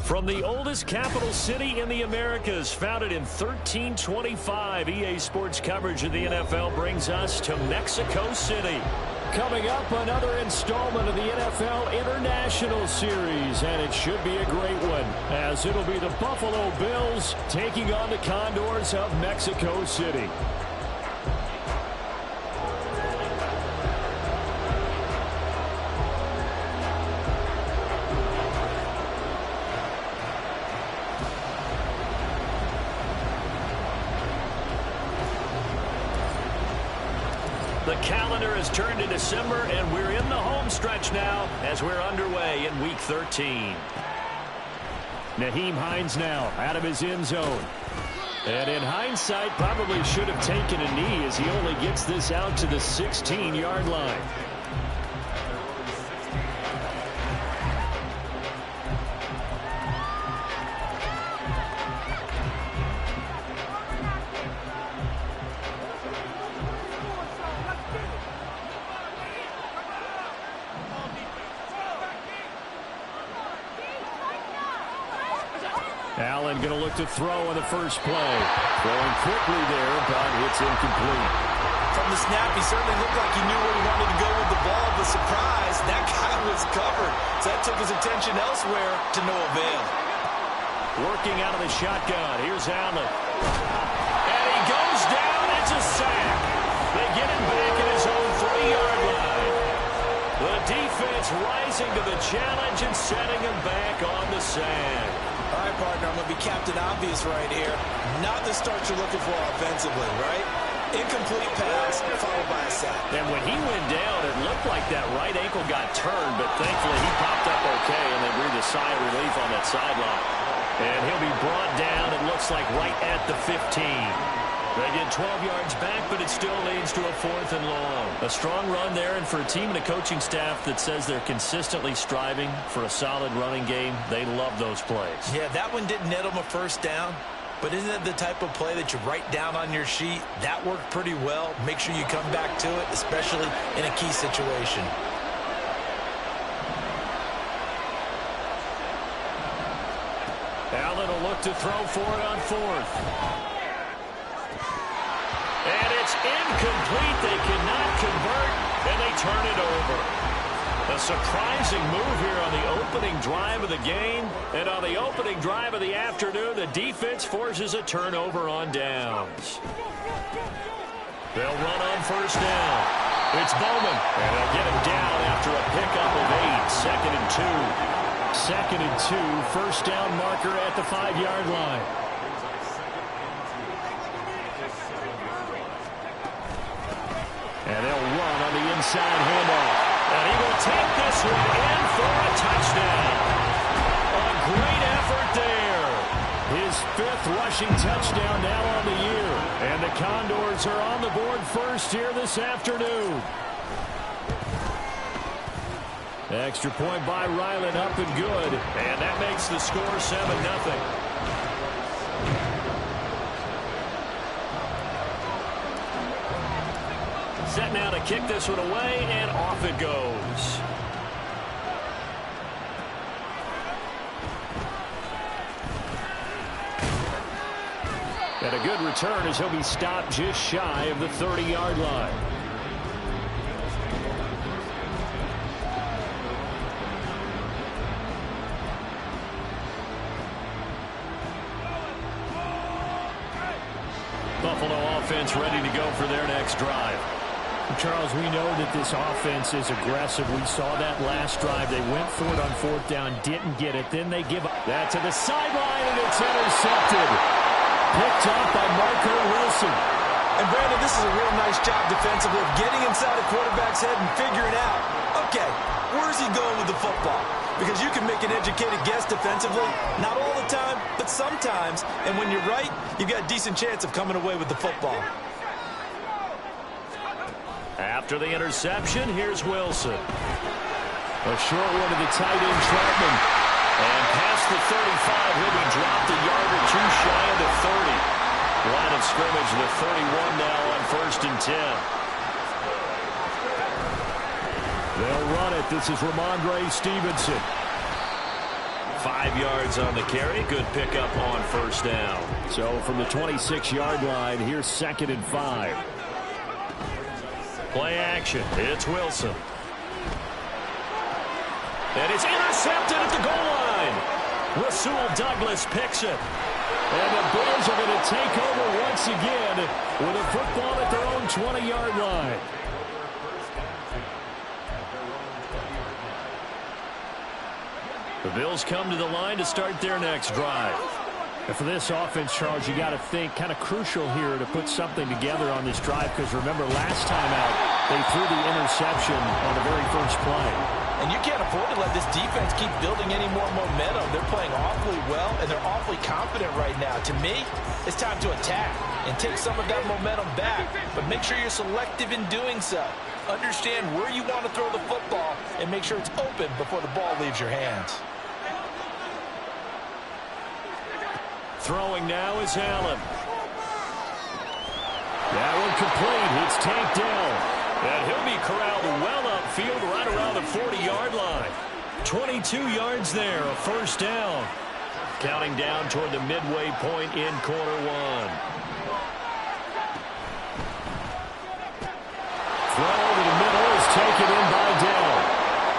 From the oldest capital city in the Americas, founded in 1325, EA Sports coverage of the NFL brings us to Mexico City. Coming up, another installment of the NFL International Series, and it should be a great one, as it'll be the Buffalo Bills taking on the Condors of Mexico City. The calendar has turned to December, and we're in the home stretch now as we're underway in Week 13. Nyheim Hines now out of his end zone. And in hindsight, probably should have taken a knee as he only gets this out to the 16-yard line. Allen going to look to throw on the first play. Throwing quickly there, but it's incomplete. From the snap, he certainly looked like he knew where he wanted to go with the ball, but surprise, that guy was covered. So that took his attention elsewhere to no avail. Working out of the shotgun. Here's Allen. And he goes down. It's a sack. They get him back at his own 3-yard line. The defense rising to the challenge and setting him back on the sand. All right, partner, I'm going to be Captain Obvious right here. Not the start you're looking for offensively, right? Incomplete pass followed by a sack. And when he went down, it looked like that right ankle got turned, but thankfully he popped up okay, and they breathed a sigh of relief on that sideline. And he'll be brought down, it looks like, right at the 15. They get 12 yards back, but it still leads to a 4th and long. A strong run there, and for a team and a coaching staff that says they're consistently striving for a solid running game, they love those plays. Yeah, that one didn't net them a first down, but isn't it the type of play that you write down on your sheet? That worked pretty well. Make sure you come back to it, especially in a key situation. Allen will look to throw for it on 4th. And it's incomplete. They cannot convert, and they turn it over. A surprising move here on the opening drive of the game. And on the opening drive of the afternoon, the defense forces a turnover on downs. They'll run on first down. It's Bowman, and they'll get him down after a pickup of 8. 2nd and 2. 2nd and 2. First down marker at the 5-yard line. And they'll run on the inside handoff. And he will take this one in for a touchdown. A great effort there. His 5th rushing touchdown now on the year. And the Condors are on the board first here this afternoon. Extra point by Ryland, up and good. And that makes the score 7-0. Set now to kick this one away, and off it goes. And a good return as he'll be stopped just shy of the 30-yard line. Buffalo offense ready to go for their next drive. Charles, we know that this offense is aggressive. We saw that last drive. They went for it on 4th down, didn't get it. Then they give up. That to the sideline, and it's intercepted. Picked up by Marco Wilson. And, Brandon, this is a real nice job defensively of getting inside a quarterback's head and figuring out, okay, where's he going with the football? Because you can make an educated guess defensively. Not all the time, but sometimes. And when you're right, you've got a decent chance of coming away with the football. After the interception, here's Wilson. A short one to the tight end, Troutman. And past the 35, he'll be dropped a yard or 2 shy of the 30. Line of scrimmage, the 31 now on 1st and 10. They'll run it. This is Ramondre Stevenson. 5 yards on the carry. Good pickup on first down. So from the 26-yard line, here's 2nd and 5. Play action. It's Wilson. And it's intercepted at the goal line. Rasul Douglas picks it. And the Bills are going to take over once again with a football at their own 20-yard line. The Bills come to the line to start their next drive. And for this offense, Charles, you got to think kind of crucial here to put something together on this drive, because remember last time out they threw the interception on the very first play. And you can't afford to let this defense keep building any more momentum. They're playing awfully well, and they're awfully confident right now. To me, it's time to attack and take some of that momentum back, but make sure you're selective in doing so. Understand where you want to throw the football and make sure it's open before the ball leaves your hands. Throwing now is Allen. That one complete. It's tanked down. And he'll be corralled well upfield right around the 40-yard line. 22 yards there, a first down. Counting down toward the midway point in quarter one. Throw over the middle is taken in by Dell.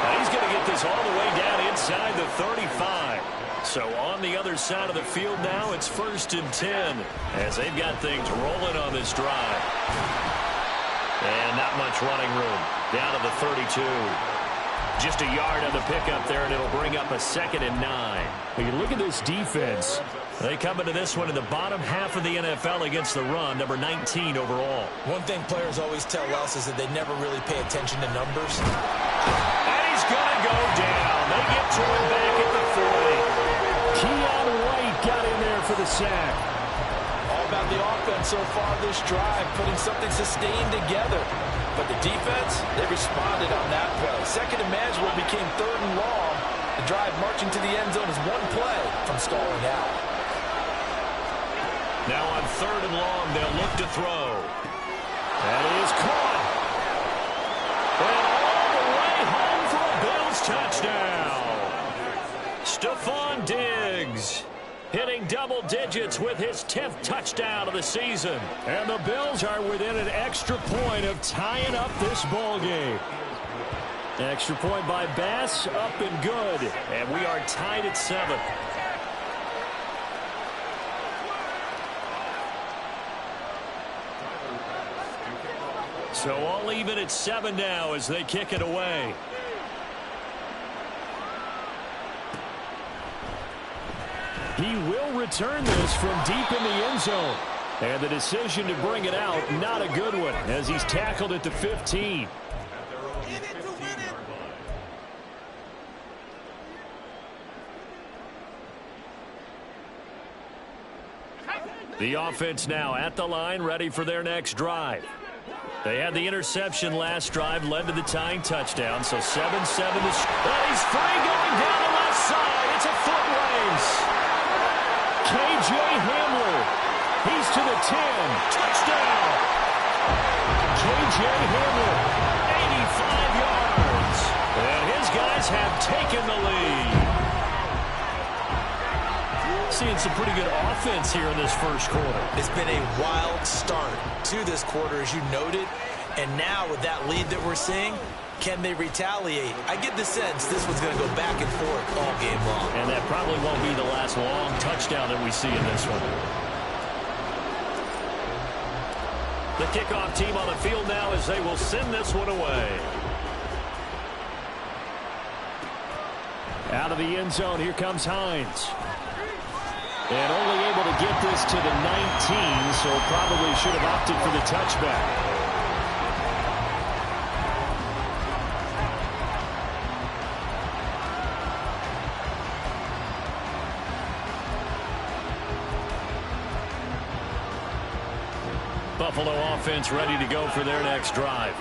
Now he's going to get this all the way down inside the 35. So on the other side of the field now, it's 1st and 10 as they've got things rolling on this drive. And not much running room. Down to the 32. Just a yard on the pickup there, and it'll bring up a 2nd and 9. When you look at this defense, they come into this one in the bottom half of the NFL against the run, number 19 overall. One thing players always tell us is that they never really pay attention to numbers. And he's going to go down. They get to him back at the 40. Keon White got in there for the sack. All about the offense so far this drive, putting something sustained together. But the defense, they responded on that play. 2nd and manageable became 3rd and long. The drive marching to the end zone is one play from stalling out. Now on 3rd and long, they'll look to throw. That is caught. And all the way home for a Bills touchdown. Stephon Diggs hitting double digits with his 10th touchdown of the season. And the Bills are within an extra point of tying up this ball game. Extra point by Bass, up and good. And we are tied at 7. So all even at 7 now as they kick it away. He will return this from deep in the end zone. And the decision to bring it out, not a good one, as he's tackled at the 15. The offense now at the line, ready for their next drive. They had the interception last drive, led to the tying touchdown, so 7-7 to... He's free going down the left side. It's a foot race. K.J. Hamler, he's to the 10. Touchdown. K.J. Hamler, 85 yards. And his guys have taken the lead. Seeing some pretty good offense here in this first quarter. It's been a wild start to this quarter, as you noted. And now with that lead that we're seeing, can they retaliate? I get the sense this one's going to go back and forth all game long. And that probably won't be the last long touchdown that we see in this one. The kickoff team on the field now as they will send this one away. Out of the end zone, here comes Hines. And only able to get this to the 19, so probably should have opted for the touchback. Buffalo offense ready to go for their next drive.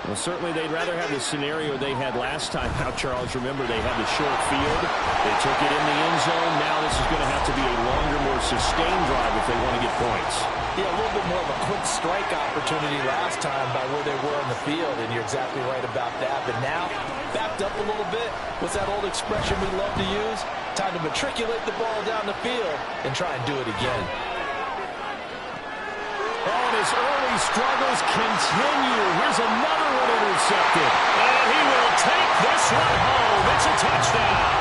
Well, certainly they'd rather have the scenario they had last time out, Charles. Remember, they had the short field. They took it in the end zone. Now this is going to have to be a longer, more sustained drive if they want to get points. Yeah, a little bit more of a quick strike opportunity last time by where they were on the field, and you're exactly right about that. But now, backed up a little bit, what's that old expression we love to use? Time to matriculate the ball down the field and try and do it again. Oh, and his early struggles continue. Here's another one intercepted. And he will take this one home. It's a touchdown.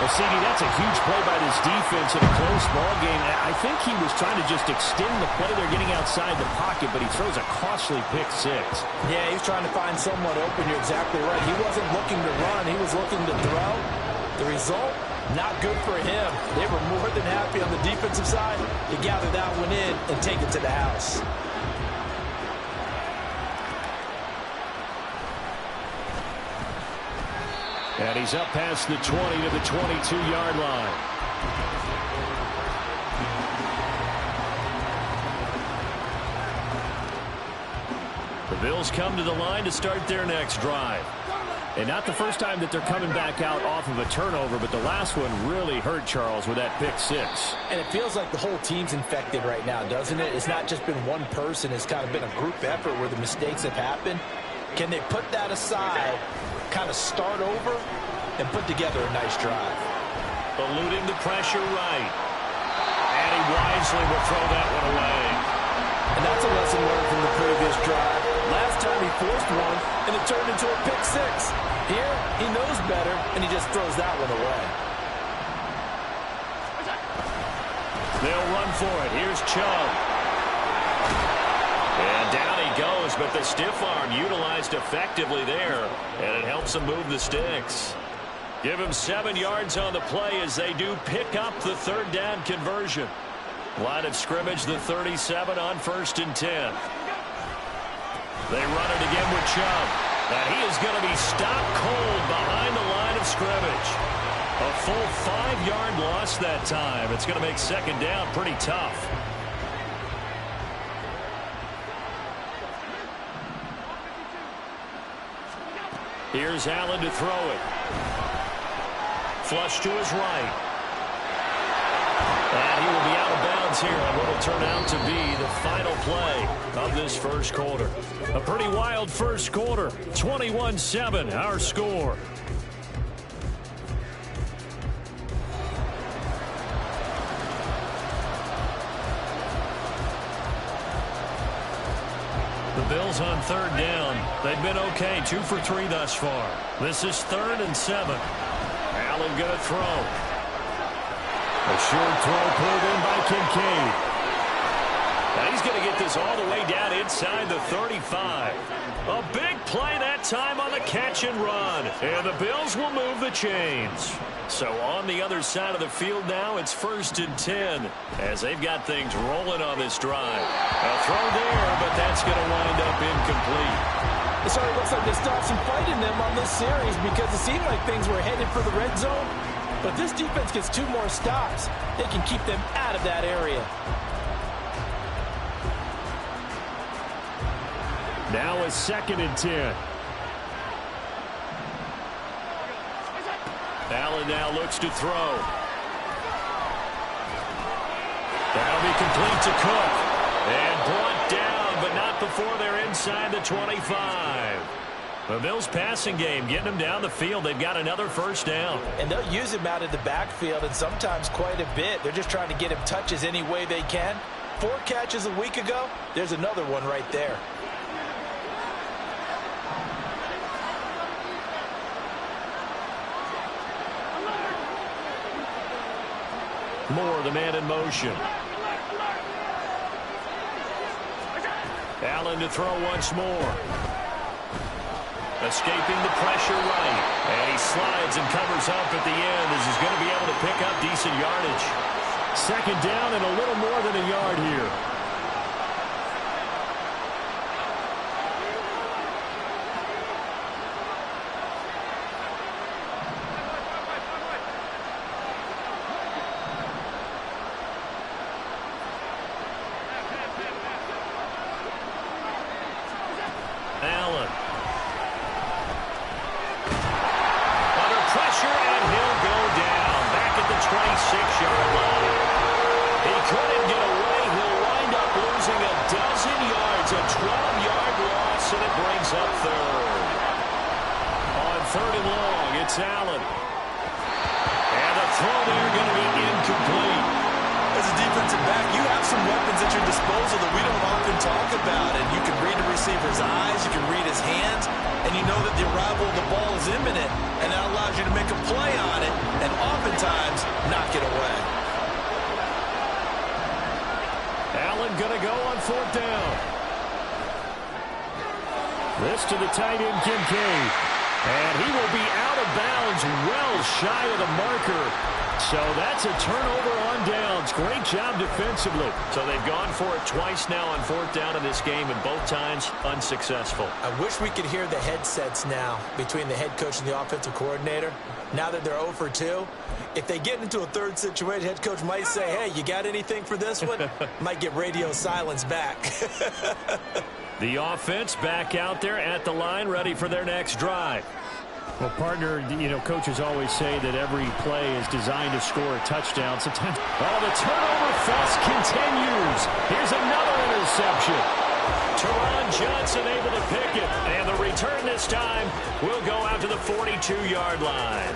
Well, CD, that's a huge play by this defense in a close ball game. I think he was trying to just extend the play. They're getting outside the pocket, but he throws a costly pick six. Yeah, he's trying to find someone open. You're exactly right. He wasn't looking to run. He was looking to throw. The result, not good for him. They were more than happy on the defensive side to gather that one in and take it to the house. And he's up past the 20 to the 22-yard line. The Bills come to the line to start their next drive. And not the first time that they're coming back out off of a turnover, but the last one really hurt Charles with that pick six. And it feels like the whole team's infected right now, doesn't it? It's not just been one person. It's kind of been a group effort where the mistakes have happened. Can they put that aside, kind of start over, and put together a nice drive? Eluding the pressure right. And he wisely will throw that one away. And that's a lesson learned from the previous drive. Last time he forced one, and it turned into a pick six. Here, he knows better, and he just throws that one away. They'll run for it. Here's Chubb. And down he goes, but the stiff arm utilized effectively there, and it helps him move the sticks. Give him 7 yards on the play as they do pick up the third down conversion. Line of scrimmage, the 37 on 1st and 10. They run it again with Chubb. And he is going to be stopped cold behind the line of scrimmage. A full 5-yard loss that time. It's going to make 2nd down pretty tough. Here's Allen to throw it. Flush to his right. And he will be out of bounds here on what will turn out to be the final play of this first quarter. A pretty wild first quarter. 21-7, our score. The Bills on 3rd down. They've been okay, 2 for 3 thus far. This is 3rd and 7. Allen going to throw. A short throw pulled in by Kincaid. Now he's going to get this all the way down inside the 35. A big play that time on the catch and run. And the Bills will move the chains. So on the other side of the field now, it's 1st and 10 as they've got things rolling on this drive. A throw there, but that's going to wind up incomplete. It sort of looks like they stopped some fight in them on this series because it seemed like things were headed for the red zone. But this defense gets 2 more stops. They can keep them out of that area. Now a 2nd and 10. Allen now looks to throw. That'll be complete to Cook. And brought down, but not before they're inside the 25. The Bills passing game, getting them down the field. They've got another 1st down. And they'll use him out of the backfield, and sometimes quite a bit. They're just trying to get him touches any way they can. 4 catches a week ago. There's another one right there. Moore, the man in motion. Allen to throw once more. Escaping the pressure right. And he slides and covers up at the end as he's going to be able to pick up decent yardage. 2nd down and a little more than a yard here. Allen. Under pressure, and he'll go down. Back at the 26-yard line. He couldn't get away. He'll wind up losing a dozen yards. A 12-yard loss, and it brings up 3rd. On 3rd and long, it's Allen. your disposal that we don't often talk about. And you can read the receiver's eyes, you can read his hands, and you know that the arrival of the ball is imminent, and that allows you to make a play on it and oftentimes knock it away. Allen going to go on 4th down. This to the tight end, Kincaid. And he will be out of bounds, well shy of the marker. So that's a turnover on downs. Great job defensively. So they've gone for it twice now on 4th down in this game, and both times unsuccessful. I wish we could hear the headsets now between the head coach and the offensive coordinator. Now that they're 0 for 2, if they get into a third situation, head coach might say, hey, you got anything for this one? Might get radio silence back. The offense back out there at the line, ready for their next drive. Well, partner, coaches always say that every play is designed to score a touchdown. Sometimes, the turnover fest continues. Here's another interception. Teron Johnson able to pick it. And the return this time will go out to the 42-yard line.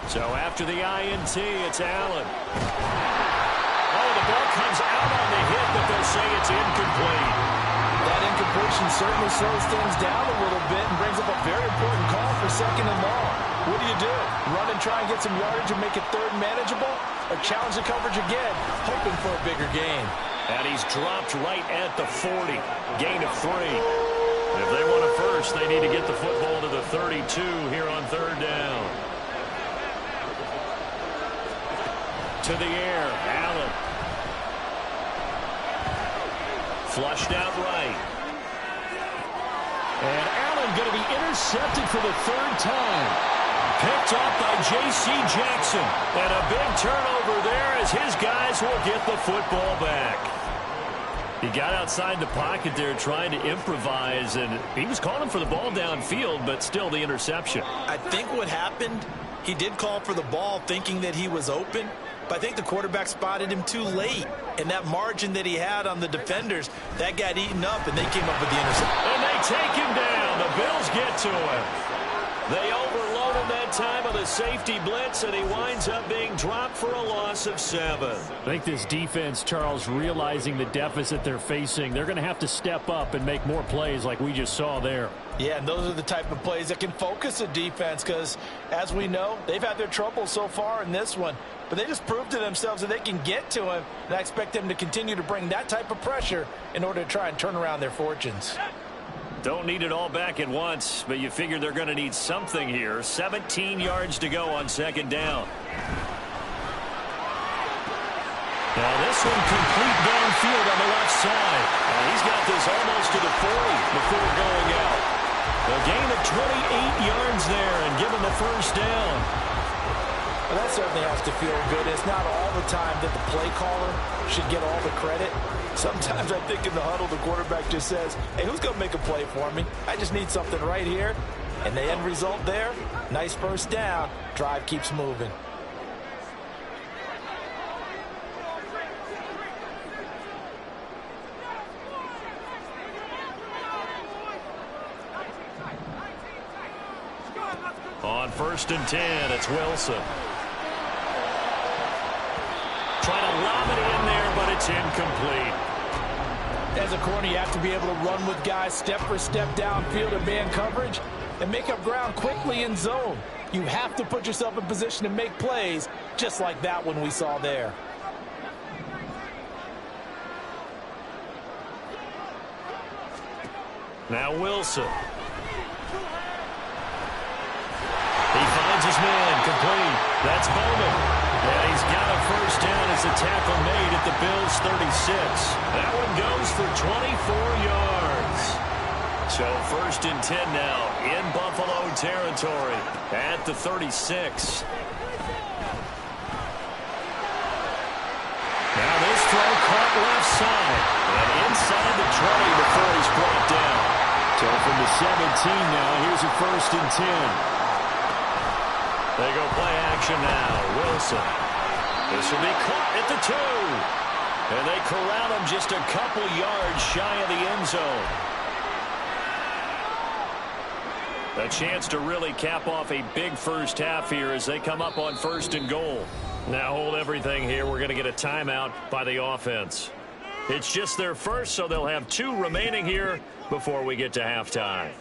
So after the INT, it's Allen. Oh, the ball comes out on the hit, but they'll say it's incomplete. That incompletion certainly slows things down a little bit and brings up a very important call for 2nd and long. What do? Run and try and get some yardage and make it 3rd manageable? Or challenge the coverage again, hoping for a bigger gain? And he's dropped right at the 40. Gain of 3. If they want a first, they need to get the football to the 32 here on 3rd down. To the air, Allen. Flushed out right. And Allen going to be intercepted for the 3rd time. Picked off by J.C. Jackson. And a big turnover there as his guys will get the football back. He got outside the pocket there trying to improvise, and he was calling for the ball downfield, but still the interception. I think what happened, he did call for the ball thinking that he was open, but I think the quarterback spotted him too late. And that margin that he had on the defenders, that got eaten up, and they came up with the interception. And they take him down. The Bills get to him. They overload him that time with a safety blitz, and he winds up being dropped for a loss of 7. I think this defense, Charles, realizing the deficit they're facing, they're going to have to step up and make more plays like we just saw there. Yeah, and those are the type of plays that can focus a defense because, as we know, they've had their trouble so far in this one. But they just proved to themselves that they can get to him, and I expect them to continue to bring that type of pressure in order to try and turn around their fortunes. Don't need it all back at once, but you figure they're going to need something here. 17 yards to go on 2nd down. Now this one complete downfield on the left side. And he's got this almost to the 40 before going out. A gain of 28 yards there and give him the 1st down. Well, that certainly has to feel good. It's not all the time that the play caller should get all the credit. Sometimes I think in the huddle the quarterback just says, hey, who's going to make a play for me? I just need something right here. And the end result there, nice 1st down. Drive keeps moving. On 1st and 10, it's Wilson. Trying to lob it in there, but it's incomplete. As a corner, you have to be able to run with guys step for step downfield in man coverage and make up ground quickly in zone. You have to put yourself in position to make plays just like that one we saw there. Now Wilson. He finds his man, complete. That's Bowman. And he's got a 1st down as a tackle made at the Bills' 36. That one goes for 24 yards. So 1st and 10 now in Buffalo territory at the 36. Now this throw caught left side. And inside the 20 before he's brought down. So from the 17 now, here's a 1st and 10. They go play action now. Wilson. This will be caught at the 2. And they corral him just a couple yards shy of the end zone. A chance to really cap off a big first half here as they come up on 1st and goal. Now hold everything here. We're going to get a timeout by the offense. It's just their first, so they'll have 2 remaining here before we get to halftime.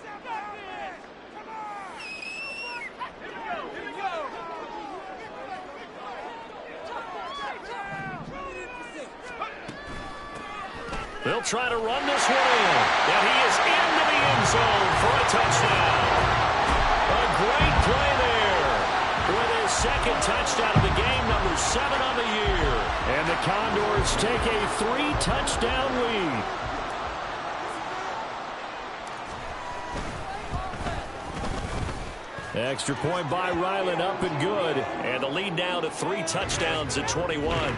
They'll try to run this one in. And he is into the end zone for a touchdown. A great play there. With his 2nd touchdown of the game, number 7 on the year. And the Condors take a 3-touchdown lead. Extra point by Ryland, up and good. And the lead now to 3 touchdowns at 21.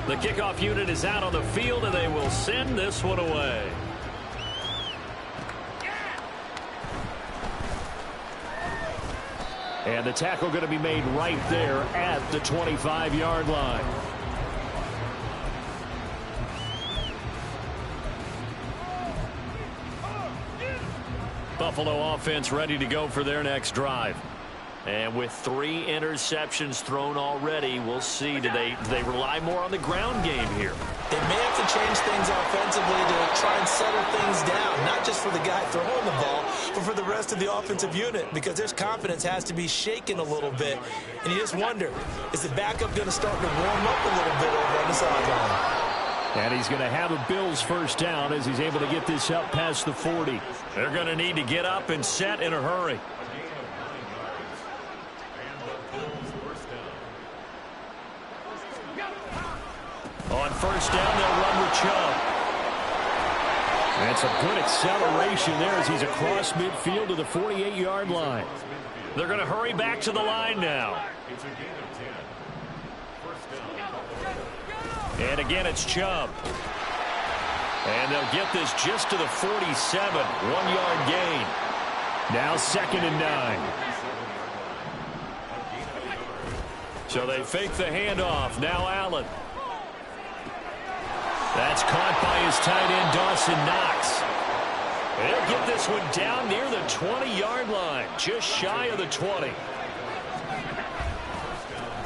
The kickoff unit is out on the field, and they will send this one away. And the tackle going to be made right there at the 25-yard line. Buffalo offense ready to go for their next drive. And with 3 interceptions thrown already, we'll see. Do they rely more on the ground game here? They may have to change things offensively to try and settle things down, not just for the guy throwing the ball, but for the rest of the offensive unit, because their confidence has to be shaken a little bit. And you just wonder, is the backup going to start to warm up a little bit over on the sideline? And he's going to have a Bills first down as he's able to get this up past the 40. They're going to need to get up and set in a hurry. On 1st down, they'll run with Chubb. And some good acceleration there as he's across midfield to the 48-yard line. They're going to hurry back to the line now. And again, it's Chubb. And they'll get this just to the 47. 1-yard gain. Now 2nd and 9. So they fake the handoff. Now Allen. That's caught by his tight end, Dawson Knox. They'll get this one down near the 20-yard line, just shy of the 20.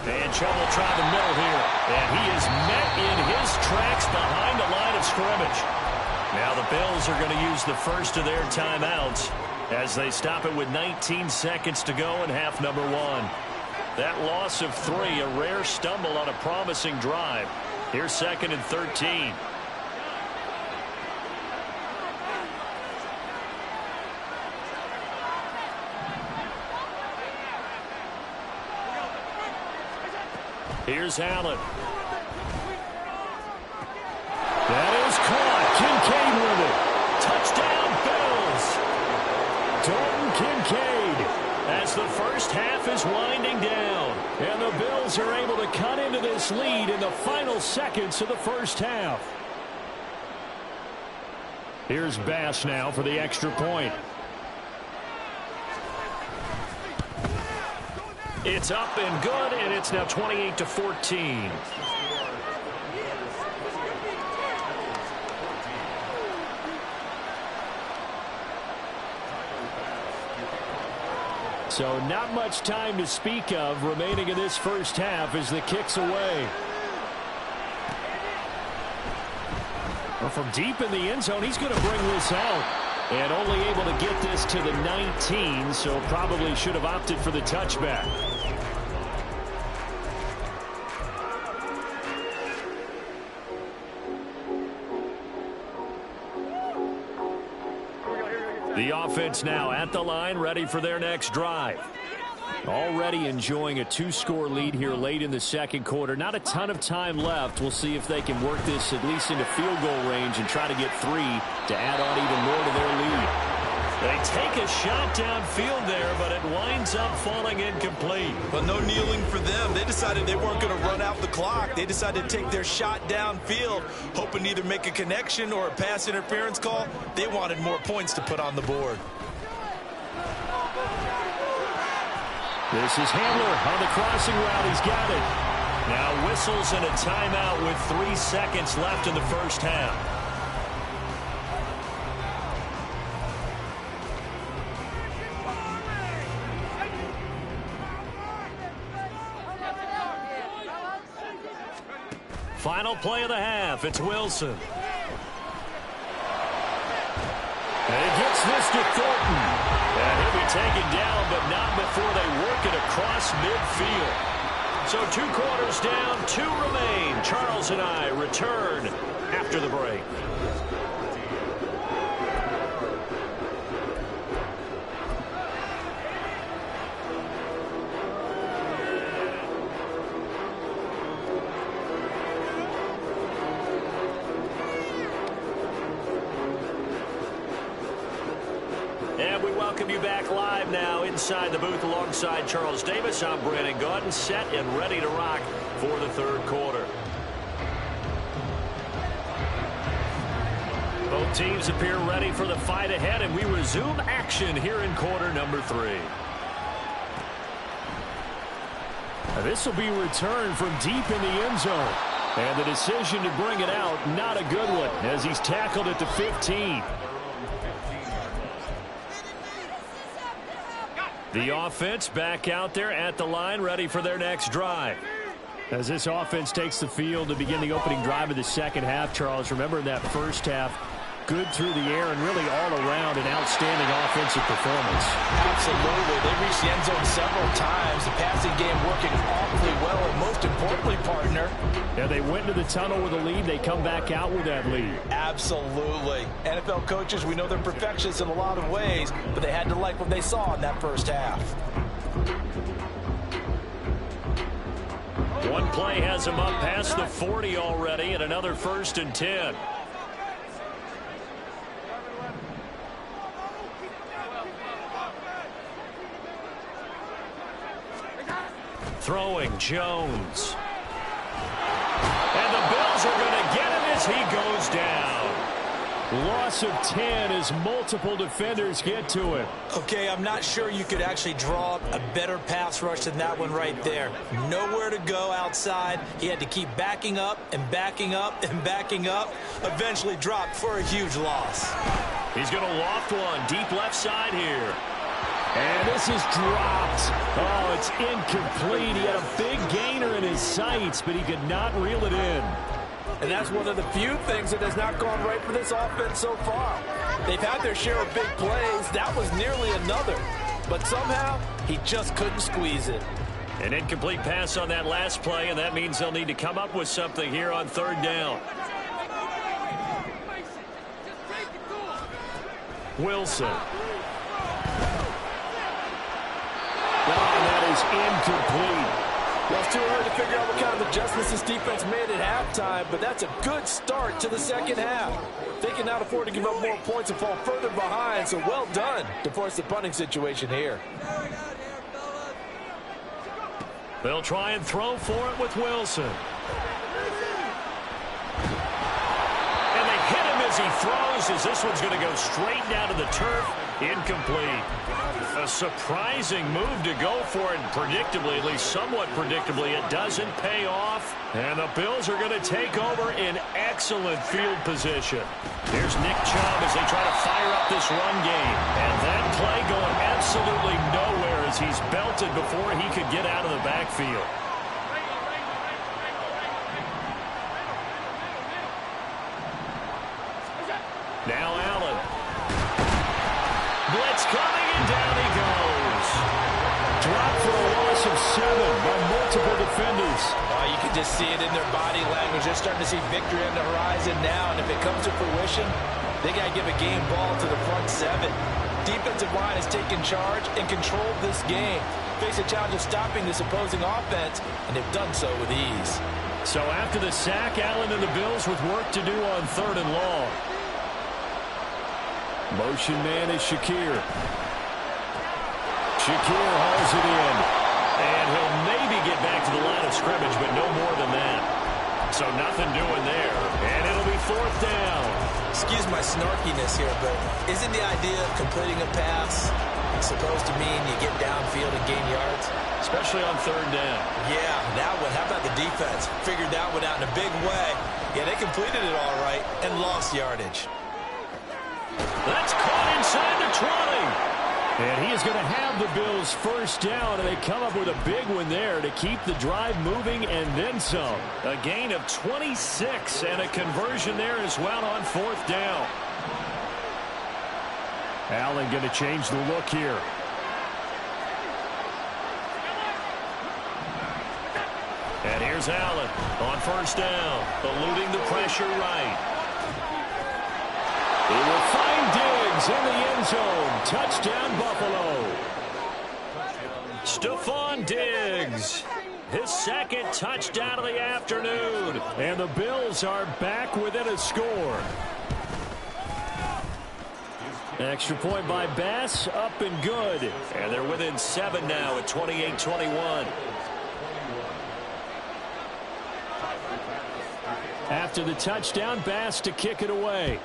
And Chubb will try the middle here. And he is met in his tracks behind the line of scrimmage. Now the Bills are going to use the first of their timeouts as they stop it with 19 seconds to go in half number 1. That loss of 3, a rare stumble on a promising drive. Here's 2nd and 13. Here's Allen. That is caught. Kincaid with it. Touchdown, Bills. Dalton Kincaid as the first half is winding down. And the Bills are able to cut into this lead in the final seconds of the first half. Here's Bass now for the extra point. It's up and good, and it's now 28-14. So not much time to speak of remaining in this first half as the kick's away. Well, from deep in the end zone, he's going to bring this out. And only able to get this to the 19, so probably should have opted for the touchback. The offense now at the line, ready for their next drive. Already enjoying a 2-score lead here late in the second quarter. Not a ton of time left. We'll see if they can work this at least into field goal range and try to get 3 to add on even more to their lead. They take a shot downfield there, but it winds up falling incomplete. But no kneeling for them. They decided they weren't going to run out the clock. They decided to take their shot downfield, hoping to either make a connection or a pass interference call. They wanted more points to put on the board. This is Handler on the crossing route. He's got it. Now whistles and a timeout with 3 seconds left in the first half. Final play of the half. It's Wilson. And he gets this to Thornton. And he'll be taken down, but not before they work it across midfield. So 2 quarters down, 2 remain. Charles and I return after the break. And we welcome you back live now inside the booth alongside Charles Davis. I'm Brandon Gaudin, set and ready to rock for the 3rd quarter. Both teams appear ready for the fight ahead, and we resume action here in quarter number 3. This will be returned from deep in the end zone. And the decision to bring it out, not a good one, as he's tackled at the 15. The offense back out there at the line, ready for their next drive. As this offense takes the field to begin the opening drive of the second half, Charles, remember in that first half, good through the air and really all around an outstanding offensive performance. Absolutely. They reached the end zone several times. The passing game working awfully well, and most importantly, partner. Yeah, they went into the tunnel with a lead. They come back out with that lead. Absolutely. NFL coaches, we know they're perfectionists in a lot of ways, but they had to like what they saw in that first half. One play has him up past the 40 already, and another 1st and 10. Throwing Jones. And the Bills are going to get him as he goes down. Loss of 10 as multiple defenders get to him. Okay, I'm not sure you could actually draw a better pass rush than that one right there. Nowhere to go outside. He had to keep backing up and backing up and backing up. Eventually dropped for a huge loss. He's going to loft one deep left side here. And this is dropped. Oh, it's incomplete. He had a big gainer in his sights, but he could not reel it in. And that's one of the few things that has not gone right for this offense so far. They've had their share of big plays. That was nearly another. But somehow, he just couldn't squeeze it. An incomplete pass on that last play, and that means they'll need to come up with something here on 3rd down. Wilson. That is incomplete. Well, it's too early to figure out what kind of adjustments this defense made at halftime, but that's a good start to the second half. They cannot afford to give up more points and fall further behind, so well done to force the punting situation here. They'll try and throw for it with Wilson. And they hit him as he throws, as this one's going to go straight down to the turf. Incomplete. A surprising move to go for it, and predictably, at least somewhat predictably, it doesn't pay off. And the Bills are going to take over in excellent field position. Here's Nick Chubb as they try to fire up this run game. And that play going absolutely nowhere as he's belted before he could get out of the backfield. Now Allen. Blitz coming, and down he goes. Dropped for a loss of 7 by multiple defenders. You can just see it in their body language. They're starting to see victory on the horizon now, and if it comes to fruition, they got to give a game ball to the front 7. Defensive line has taken charge and controlled this game. Face a challenge of stopping this opposing offense, and they've done so with ease. So after the sack, Allen and the Bills with work to do on 3rd and long. Motion man is Shakir. Shakir hauls it in. And he'll maybe get back to the line of scrimmage, but no more than that. So nothing doing there. And it'll be 4th down. Excuse my snarkiness here, but isn't the idea of completing a pass supposed to mean you get downfield and gain yards? Especially on 3rd down. Yeah, that one. How about the defense? Figured that one out in a big way. Yeah, they completed it all right and lost yardage. That's caught inside the 20. And he is going to have the Bills first down, and they come up with a big one there to keep the drive moving and then some. A gain of 26 and a conversion there as well on fourth down. Allen going to change the look here. And here's Allen on first down, eluding the pressure right. He will find Diggs in the end zone. Touchdown, Buffalo. Stephon Diggs, his second touchdown of the afternoon. And the Bills are back within a score. Extra point by Bass, up and good. And they're within 7 now at 28-21. After the touchdown, Bass to kick it away.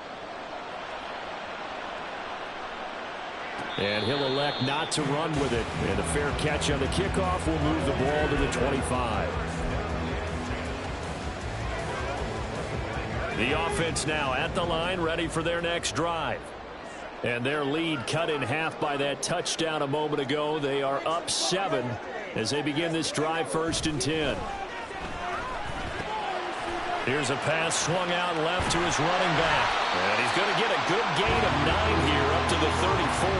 And he'll elect not to run with it. And a fair catch on the kickoff will move the ball to the 25. The offense now at the line, ready for their next drive. And their lead cut in half by that touchdown a moment ago. They are up 7 as they begin this drive, 1st and 10. Here's a pass swung out left to his running back. And he's going to get a good gain of 9 here up to the 34.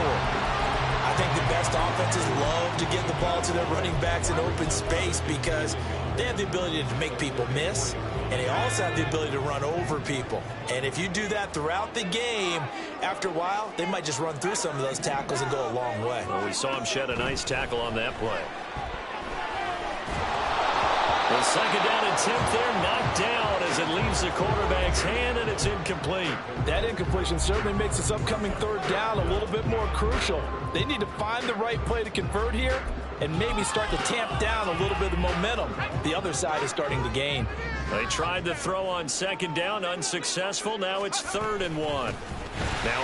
I think the best offenses love to get the ball to their running backs in open space because they have the ability to make people miss, and they also have the ability to run over people. And if you do that throughout the game, after a while, they might just run through some of those tackles and go a long way. Well, we saw him shed a nice tackle on that play. The 2nd down and 10th there, knocked down as it leaves the quarterback's hand, and it's incomplete. That incompletion certainly makes this upcoming 3rd down a little bit more crucial. They need to find the right play to convert here and maybe start to tamp down a little bit of momentum. The other side is starting to gain. They tried to throw on 2nd down, unsuccessful. Now it's 3rd and 1. Now a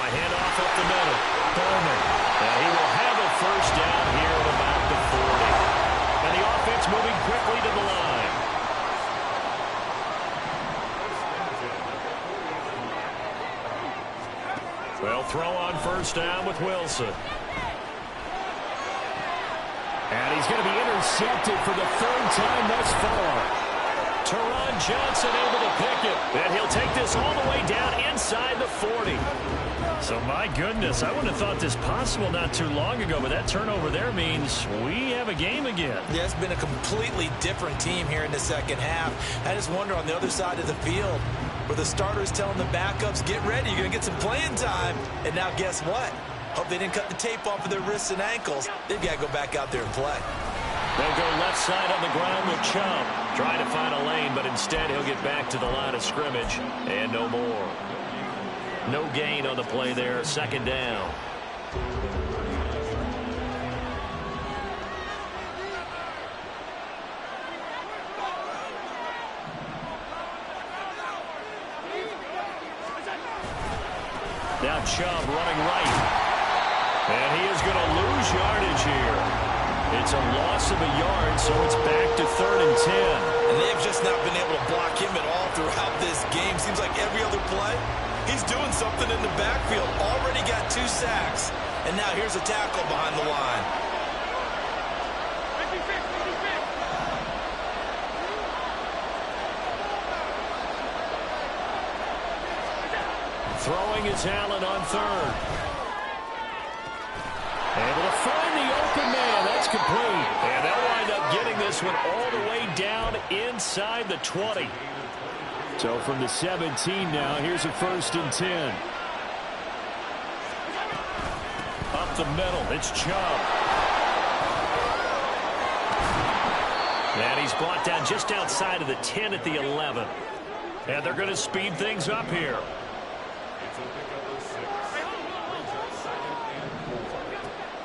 handoff up the middle. Bowman. And he will have a first down here at about the 40. And the offense moving quickly to the line. Well, throw on first down with Wilson. And he's going to be intercepted for the 3rd time thus far. Teron Johnson able to pick it. And he'll take this all the way down inside the 40. So, my goodness, I wouldn't have thought this possible not too long ago, but that turnover there means we have a game again. Yeah, it's been a completely different team here in the 2nd half. I just wonder on the other side of the field, where the starters telling the backups, get ready, you're going to get some playing time. And now guess what? Hope they didn't cut the tape off of their wrists and ankles. They've got to go back out there and play. They'll go left side on the ground with Chubb. Trying to find a lane, but instead he'll get back to the line of scrimmage. And no more. No gain on the play there. 2nd down. Now Chubb running right. And he is going to lose yardage here. It's a loss of a yard, so it's back to 3rd and 10. And they have just not been able to block him at all throughout this game. Seems like every other play, he's doing something in the backfield. Already got 2 sacks. And now here's a tackle behind the line. Throwing is Allen on 3rd. Able to find the open man. That's complete. And they'll wind up getting this one all the way down inside the 20. So from the 17 now, here's a 1st and 10. Up the middle, it's Chubb. And he's brought down just outside of the 10 at the 11. And they're going to speed things up here.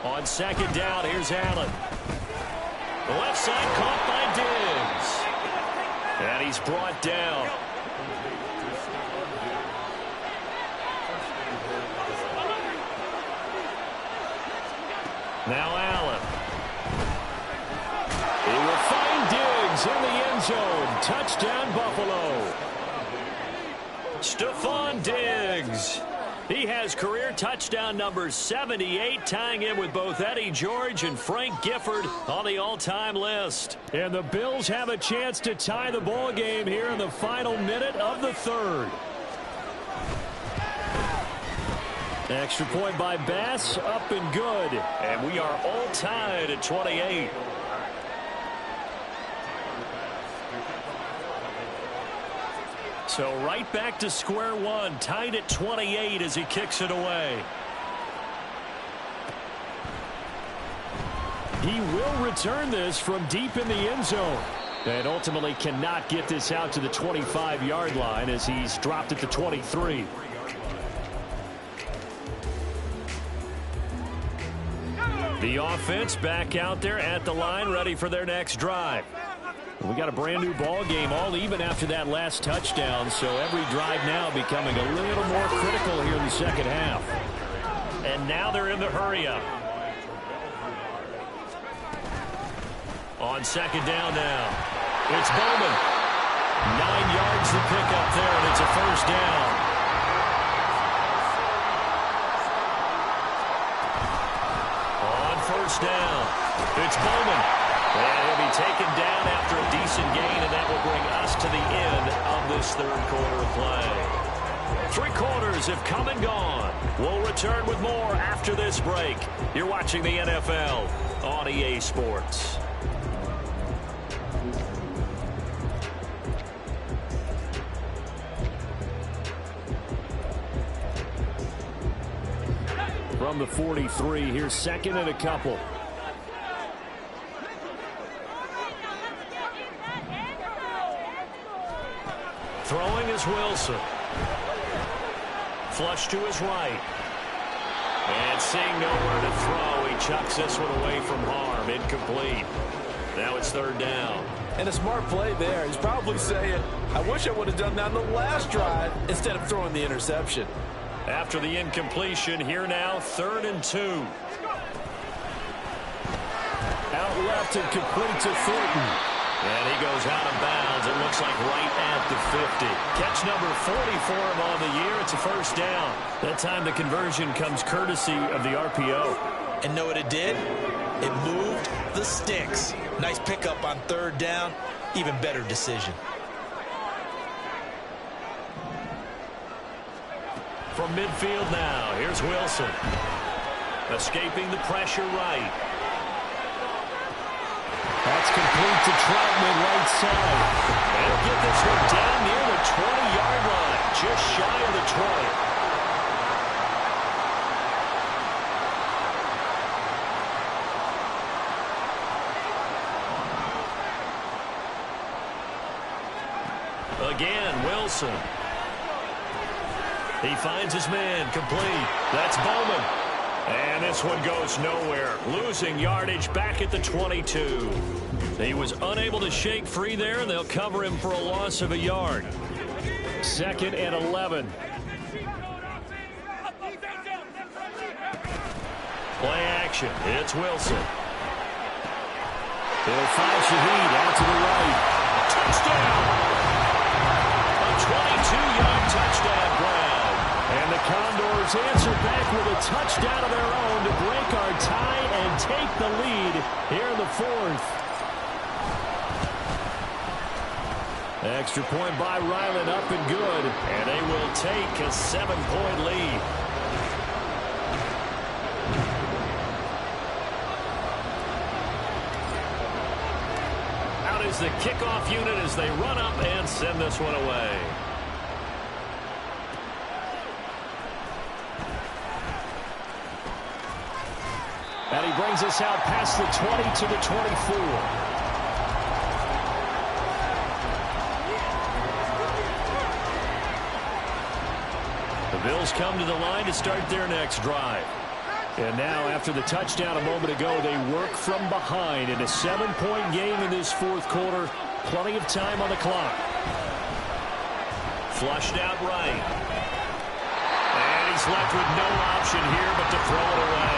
On 2nd down, here's Allen. The left side caught by Diggs. And he's brought down. Now Allen. He will find Diggs in the end zone. Touchdown, Buffalo. Stephon Diggs. He has career touchdown number 78, tying him with both Eddie George and Frank Gifford on the all-time list. And the Bills have a chance to tie the ball game here in the final minute of the third. Extra point by Bass, up and good. And we are all tied at 28. So right back to square one, tied at 28 as he kicks it away. He will return this from deep in the end zone. And ultimately cannot get this out to the 25-yard line as he's dropped at the 23. The offense back out there at the line, ready for their next drive. We got a brand new ball game, all even after that last touchdown, so every drive now becoming a little more critical here in the second half. And now they're in the hurry-up. On second down now, it's Bowman. 9 yards to pick up there, and it's a first down. On first down, it's Bowman. And he'll be taken down after a decent gain, and that will bring us to the end of this third quarter of play. 3 quarters have come and gone. We'll return with more after this break. You're watching the NFL on EA Sports. From the 43, here's second and a couple. Throwing is Wilson. Flush to his right. And seeing nowhere to throw, he chucks this one away from harm. Incomplete. Now it's third down. And a smart play there. He's probably saying, I wish I would have done that on the last drive instead of throwing the interception. After the incompletion, here now, 3rd and 2. Out left and complete to Thornton. And he goes out of bounds. It looks like right at the 50. Catch number 40 for him on the year. It's a first down. That time the conversion comes courtesy of the RPO. And know what it did? It moved the sticks. Nice pickup on 3rd down. Even better decision. From midfield now, here's Wilson. Escaping the pressure right. That's complete to Troutman right side. They'll get this one down near the 20-yard line, just shy of the 20. Again, Wilson. He finds his man, complete. That's Bowman. And this one goes nowhere. Losing yardage back at the 22. He was unable to shake free there, and they'll cover him for a loss of a yard. 2nd and 11. Play action. It's Wilson. They'll find Shaheed out to the right. Touchdown! A 22-yard touchdown grab. And the Condors answer back with a touchdown of their own to break our tie and take the lead here in the 4th. Extra point by Ryland, up and good. And they will take a 7-point lead. Out is the kickoff unit as they run up and send this one away. And he brings us out past the 20 to the 24. The Bills come to the line to start their next drive. And now, after the touchdown a moment ago, they work from behind in a 7-point game in this 4th quarter. Plenty of time on the clock. Flushed out right. And he's left with no option here but to throw it away.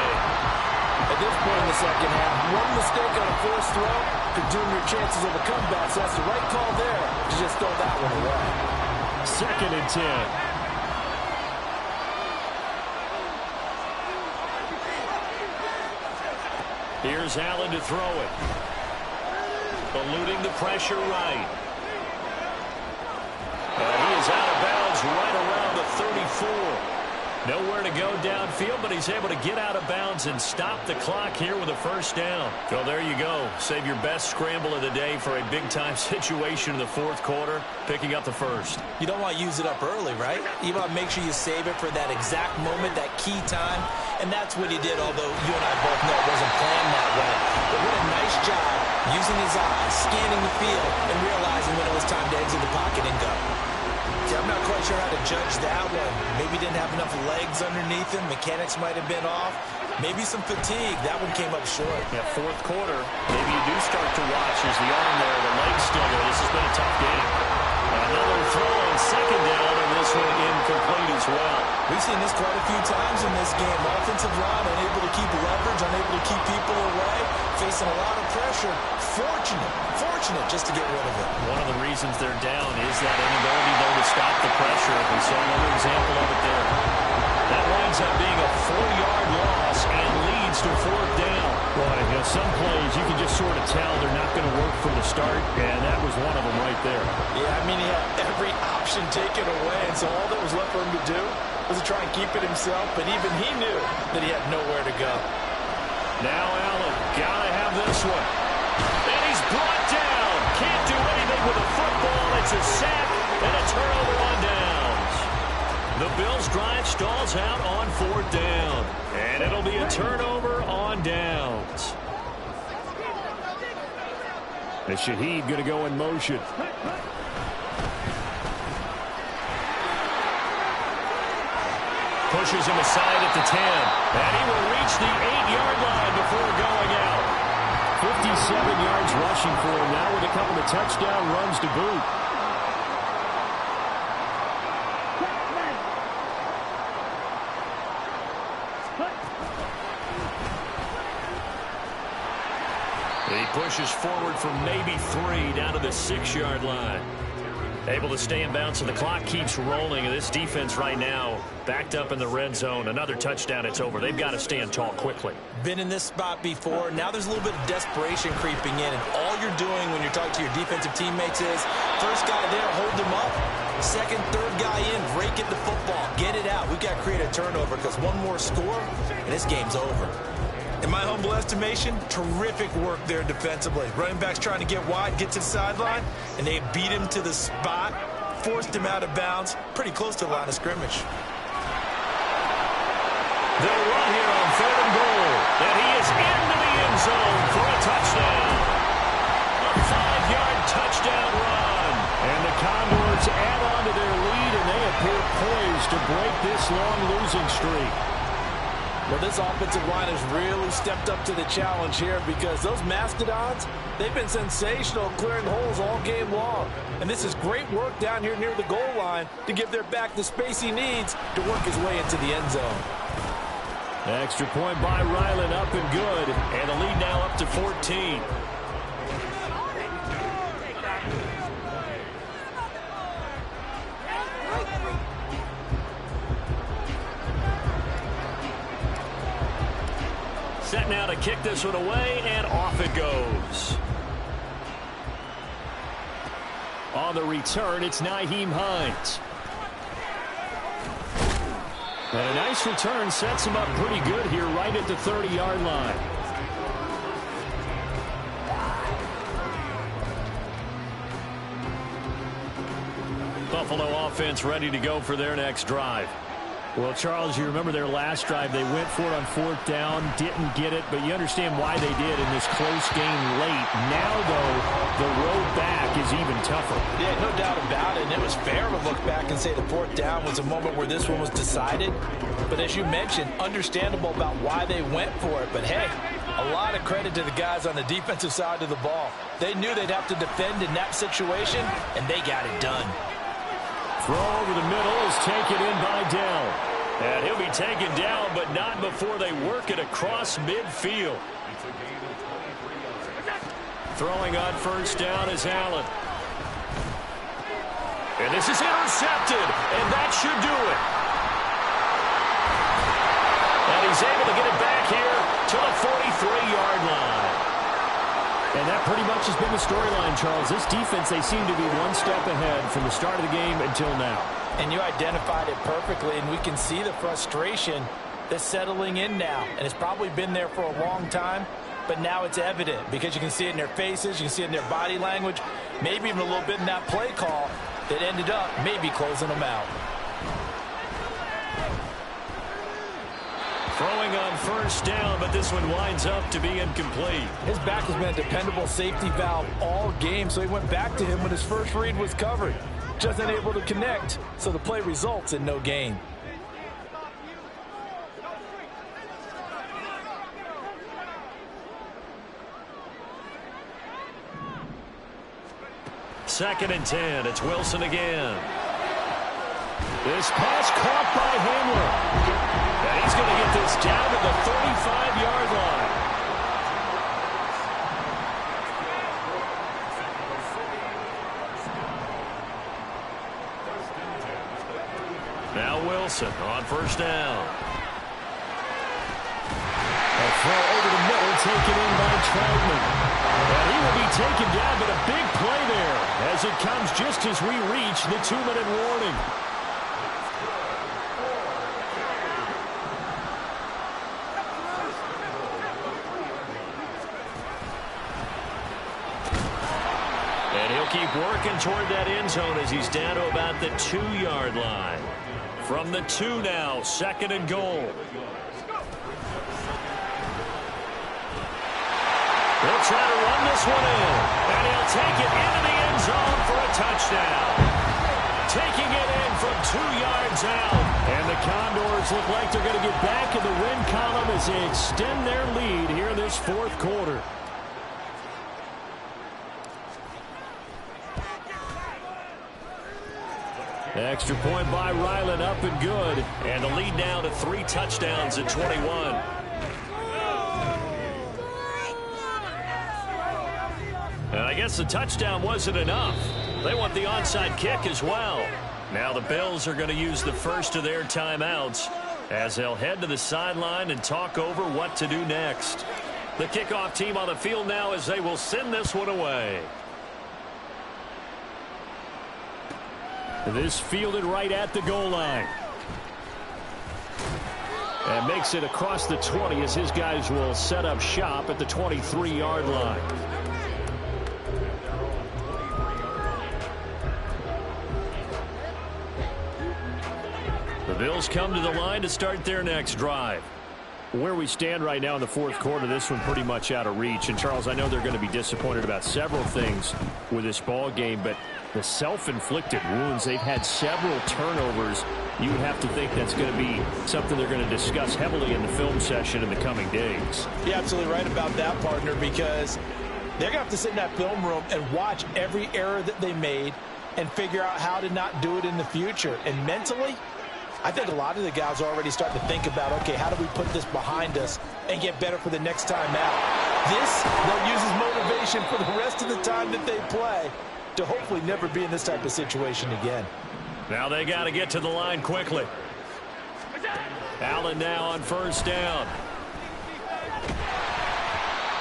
At this point in the second half, one mistake on a forced throw could doom your chances of a comeback. So that's the right call there to just throw that one away. 2nd and 10. Here's Allen to throw it. Eluding the pressure right. And he is out of bounds right around the 34. Nowhere to go downfield, but he's able to get out of bounds and stop the clock here with a first down. Well, there you go. Save your best scramble of the day for a big-time situation in the fourth quarter, picking up the first. You don't want to use it up early, right? You want to make sure you save it for that exact moment, that key time, and that's what he did, although you and I both know it wasn't planned that way. But what a nice job using his eyes, scanning the field, and realizing when it was time to exit the pocket and go. I'm not quite sure how to judge that one. Maybe didn't have enough legs underneath him. Mechanics might have been off. Maybe some fatigue. That one came up short. Yeah, fourth quarter, maybe you do start to watch. There's the arm there, the leg's still there. This has been a tough game. Another throw on second down, and this one incomplete as well. We've seen this quite a few times in this game. Offensive line unable to keep leverage, unable to keep people away, facing a lot of pressure. Fortunate just to get rid of it. One of the reasons they're down is that inability, though, to stop the pressure. We saw another example of it there. That winds up being a 4-yard loss and leads to fourth down. Boy, you know, some plays you can just sort of tell they're not going to work from the start, and that was one of them right there. Yeah, I mean, he had every option taken away, and so all that was left for him to do was to try and keep it himself, but even he knew that he had nowhere to go. Now Allen, gotta have this one. And he's brought down. Can't do anything with the football. It's a sack and a turnover on downs. The Bills' drive stalls out on fourth down. And it'll be a turnover on downs. And Shaheed going to go in motion. Pushes him aside at the 10. And he will reach the 8-yard line before going out. 57 yards rushing for him now with a couple of touchdown runs to boot. He pushes forward for maybe 3 down to the 6-yard line. Able to stay in bounds, and the clock keeps rolling. And this defense right now backed up in the red zone. Another touchdown, it's over. They've got to stand tall quickly. Been in this spot before. Now there's a little bit of desperation creeping in. And all you're doing when you're talking to your defensive teammates is, first guy there, hold them up. Second, third guy in, rake at the football. Get it out. We've got to create a turnover because one more score, and this game's over. In my humble estimation, terrific work there defensively. Running back's trying to get wide, get to the sideline, and they beat him to the spot, forced him out of bounds, pretty close to the line of scrimmage. They'll run here on 3rd and goal, and he is into the end zone for a touchdown. A 5-yard touchdown run. And the Condors add on to their lead, and they appear poised to break this long losing streak. Well, this offensive line has really stepped up to the challenge here because those Mastodons, they've been sensational clearing holes all game long. And this is great work down here near the goal line to give their back the space he needs to work his way into the end zone. Extra point by Ryland, up and good. And the lead now up to 14. Set now to kick this one away, and off it goes. On the return, it's Nyheim Hines. And a nice return sets him up pretty good here right at the 30-yard line. Buffalo offense ready to go for their next drive. Well, Charles, you remember their last drive. They went for it on 4th down, didn't get it, but you understand why they did in this close game late. Now, though, the road back is even tougher. Yeah, no doubt about it. And it was fair to look back and say the 4th down was a moment where this one was decided. But as you mentioned, understandable about why they went for it. But, hey, a lot of credit to the guys on the defensive side of the ball. They knew they'd have to defend in that situation, and they got it done. Throw over the middle is taken in by Dell. And he'll be taken down, but not before they work it across midfield. Throwing on 1st down is Allen. And this is intercepted, and that should do it. And he's able to get it back here to the 43-yard line. And that pretty much has been the storyline, Charles. This defense, they seem to be one step ahead from the start of the game until now. And you identified it perfectly, and we can see the frustration that's settling in now. And it's probably been there for a long time, but now it's evident because you can see it in their faces, you can see it in their body language, maybe even a little bit in that play call that ended up maybe closing them out. Throwing on first down, but this one winds up to be incomplete. His back has been a dependable safety valve all game, so he went back to him when his first read was covered. Just unable to connect, so the play results in no gain. Second and 10. It's Wilson again. This pass caught by Hamler. And he's going to get this down to the 35-yard line. Now Wilson on first down. A throw over the middle taken in by Troutman. And he will be taken down, but a big play there as it comes just as we reach the 2-minute warning. Keep working toward that end zone as he's down to about the 2-yard line. From the 2 now, second and goal. He'll try to run this one in, and he'll take it into the end zone for a touchdown. Taking it in from 2 yards out. And the Condors look like they're going to get back in the win column as they extend their lead here in this fourth quarter. Extra point by Ryland, up and good. And the lead now to 3 touchdowns at 21. And I guess the touchdown wasn't enough. They want the onside kick as well. Now the Bills are going to use the first of their timeouts as they'll head to the sideline and talk over what to do next. The kickoff team on the field now as they will send this one away. This fielded right at the goal line. And makes it across the 20 as his guys will set up shop at the 23-yard line. The Bills come to the line to start their next drive. Where we stand right now in the fourth quarter, this one pretty much out of reach. And, Charles, I know they're going to be disappointed about several things with this ball game, but the self-inflicted wounds, they've had several turnovers. You would have to think that's going to be something they're going to discuss heavily in the film session in the coming days. You're absolutely right about that, partner, because they're going to have to sit in that film room and watch every error that they made and figure out how to not do it in the future. And mentally, I think a lot of the guys are already starting to think about, okay, how do we put this behind us and get better for the next time out? This, they'll use as motivation for the rest of the time that they play to hopefully never be in this type of situation again. Now they got to get to the line quickly. Allen now on first down.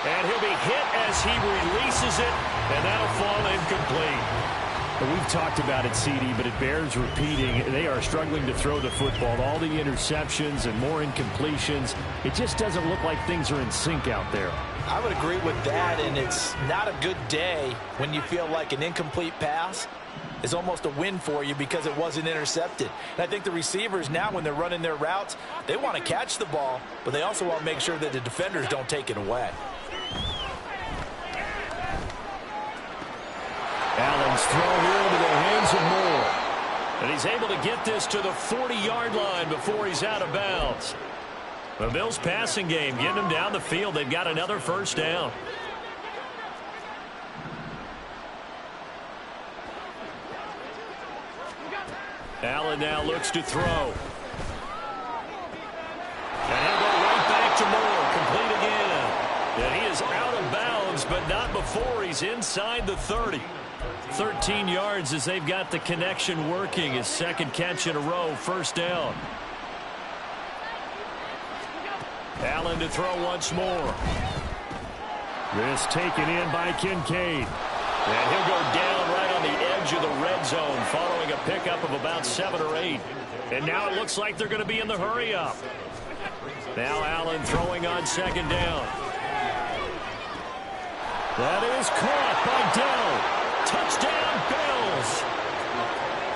And he'll be hit as he releases it, and that'll fall incomplete. We've talked about it, CD, but it bears repeating. They are struggling to throw the football. All the interceptions and more incompletions. It just doesn't look like things are in sync out there. I would agree with that, and it's not a good day when you feel like an incomplete pass is almost a win for you because it wasn't intercepted. And I think the receivers now, when they're running their routes, they want to catch the ball, but they also want to make sure that the defenders don't take it away. Allen's throw here into the hands of Moore. And he's able to get this to the 40-yard line before he's out of bounds. The Bills' passing game getting them down the field. They've got another first down. Allen now looks to throw. And he'll go right back to Moore. Complete again. And he is out of bounds, but not before he's inside the 30. 13 yards as they've got the connection working. His second catch in a row, first down. Allen to throw once more. This taken in by Kincaid. And he'll go down right on the edge of the red zone following a pickup of about 7 or 8. And now it looks like they're going to be in the hurry-up. Now Allen throwing on second down. That is caught by Dell. Touchdown, Bills.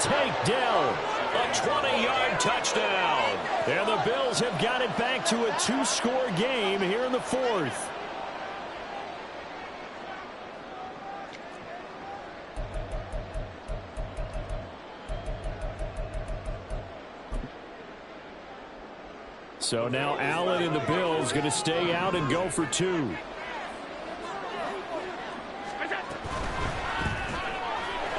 Take Dell. A 20-yard touchdown. And the Bills have got it back to a 2-score game here in the fourth. So now Allen and the Bills going to stay out and go for 2.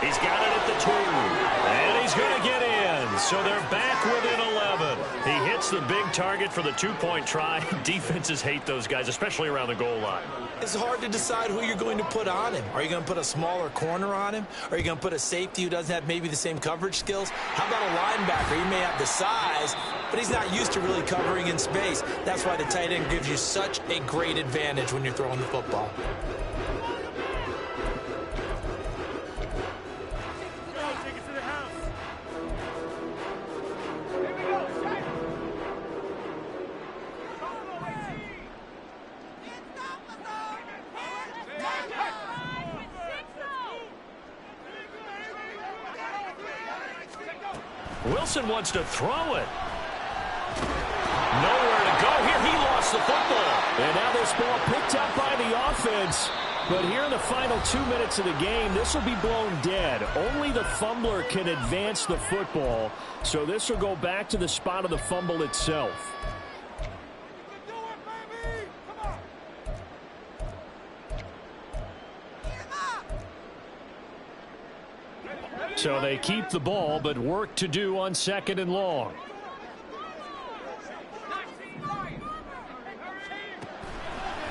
He's got it at the 2. And he's going to get in. So they're back within 11. He hits the big target for the 2-point try. Defenses hate those guys, especially around the goal line. It's hard to decide who you're going to put on him. Are you going to put a smaller corner on him? Are you going to put a safety who doesn't have maybe the same coverage skills? How about a linebacker? He may have the size, but he's not used to really covering in space. That's why the tight end gives you such a great advantage when you're throwing the football. Wilson wants to throw it. Nowhere to go here. He lost the football. And now this ball picked up by the offense. But here in the final 2 minutes of the game, this will be blown dead. Only the fumbler can advance the football. So this will go back to the spot of the fumble itself. So they keep the ball, but work to do on 2nd and long.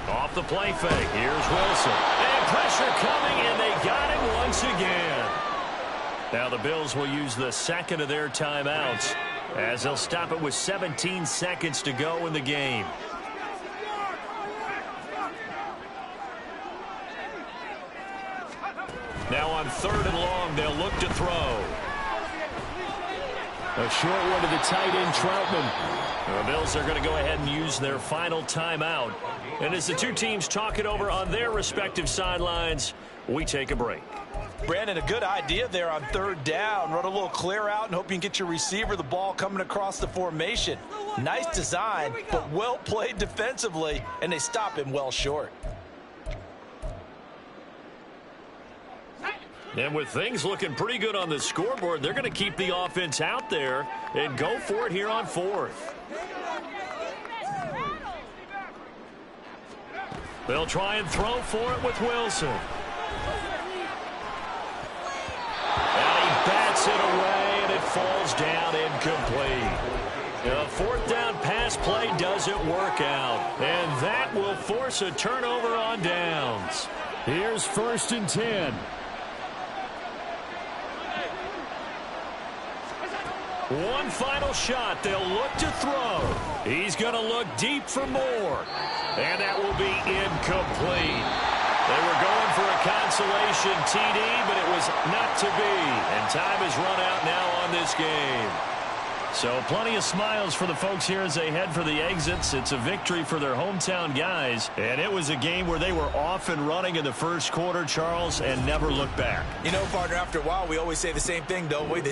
Off the play fake. Here's Wilson. And pressure coming, and they got him once again. Now the Bills will use the second of their timeouts as they'll stop it with 17 seconds to go in the game. Now on 3rd and long, they'll look to throw. A short one to the tight end, Troutman. The Bills are going to go ahead and use their final timeout. And as the two teams talk it over on their respective sidelines, we take a break. Brandon, a good idea there on 3rd down. Run a little clear out and hope you can get your receiver the ball coming across the formation. Nice design, but well played defensively, and they stop him well short. And with things looking pretty good on the scoreboard, they're going to keep the offense out there and go for it here on 4th. They'll try and throw for it with Wilson. And he bats it away, and it falls down incomplete. A 4th down pass play doesn't work out, and that will force a turnover on downs. Here's 1st and 10. One final shot. They'll look to throw. He's going to look deep for more. And that will be incomplete. They were going for a consolation TD, but it was not to be. And time has run out now on this game. So plenty of smiles for the folks here as they head for the exits. It's a victory for their hometown guys. And it was a game where they were off and running in the first quarter, Charles, and never looked back. You know, partner, after a while, we always say the same thing, don't we?